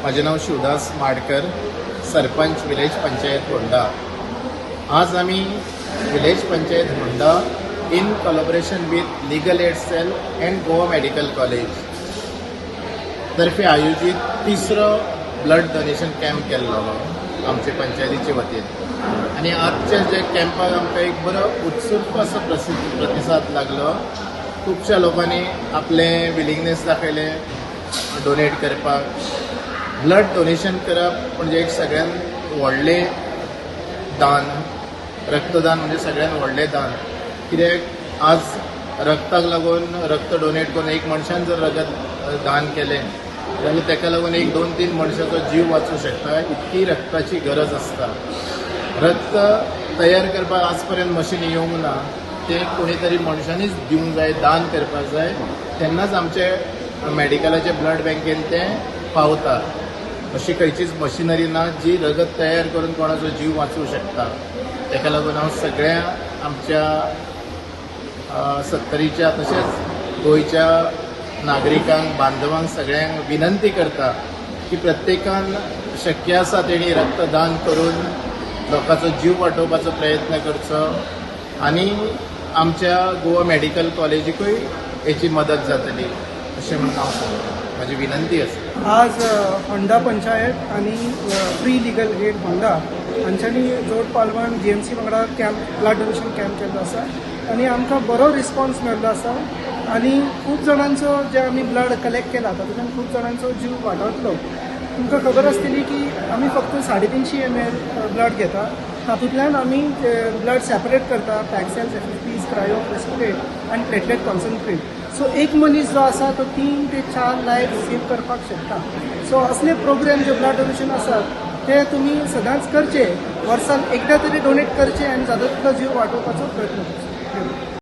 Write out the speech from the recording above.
माझे नाव शिवदास माडकर, सरपंच विलेज पंचायत होंडा. आज आम्ही village panchayat Honda in collaboration with legal aid cell and Goa medical college तर्फे आयोजित तिसरो ब्लड डोनेशन कॅम्प केल्लो आमचे पंचायतीचे वतीन. आणि आजच्या जे कॅम्पाक आमकां एक बरो उत्सुक असो प्रतिसाद लागलो. खुबश्या लोकांनी आपले विलिंगनेस दाखयले डोनेट करपाक. ब्लड डोनेशन करप म्हणजे एक सगळ्यात व्हडलें दान. रक्तदान म्हणजे सगळ्यात व्हडलें दान. कित्याक आज रक्ताक लागून रक्त डोनेट करून एक मनशान जर रगत दान केलें जाल्यार ताका लागून एक 2-3 मनशाचो जीव वाचूं शकता. इतकी रक्ताची गरज आसता. रक्त तयार करपाक आज पर्यंत मशीन येवंक ना. ते कोणी तरी मनशांनीच दिवंक जाय, दान करपाक जाय. तेन्नाच आमचे मेडिकलाचे ब्लड बँकेन तें पावता. अशी खंयचीच मशिनरी ना जी रगत तयार करून कोणाचो जीव वाचूं शकता. ताका लागून हांव सगळ्या आमच्या 70च्या तशेंच गोंयच्या नागरिकांक बांधवांक सगळ्यांक विनंती करता की प्रत्येकान शक्य आसा तेणी रक्तदान करून लोकांचो जीव वाटावपाचो प्रयत्न करचो. आनी आमच्या गोवा मेडिकल कॉलेजीकूय हेची मदत जातली अशें म्हणून हांव सांगता. म्हजी विनंती आसा. आज होंडा पंचायत आणि फ्री लिगल एड होंडा हांच्यांनी जोड पालवान GMC वांगडा ब्लड डोनेशन कॅम्प केल्लो आसा आणि आमकां बरो रिस्पॉन्स मेळ्ळो आसा. आणि खूब जाणांचो जे आमी ब्लड कलेक्ट केला तातूंतल्यान खूब जाणांचो जीव वाडवतलो. तुमकां खबर आसतली की आमी फक्त 350 ml ब्लड घेता. तातूंतल्यान आमी ब्लड सेपरेट करता पॅक्सेल्स, FFPs, क्रायो प्रेसिपिटेट आनी प्लेटलेट कॉन्सन्ट्रेट. सो एक मनीस जो आसा तो 3 ते 4 लायफ सेव करपाक शकता. सो असले प्रोग्राम जे ब्लड डोनेशन आसात ते तुमी सदांच करचे. वर्सान एकदा तरी डोनेट करचे आनी जाता तितलो जीव वाडोवपाचो प्रयत्न करचो.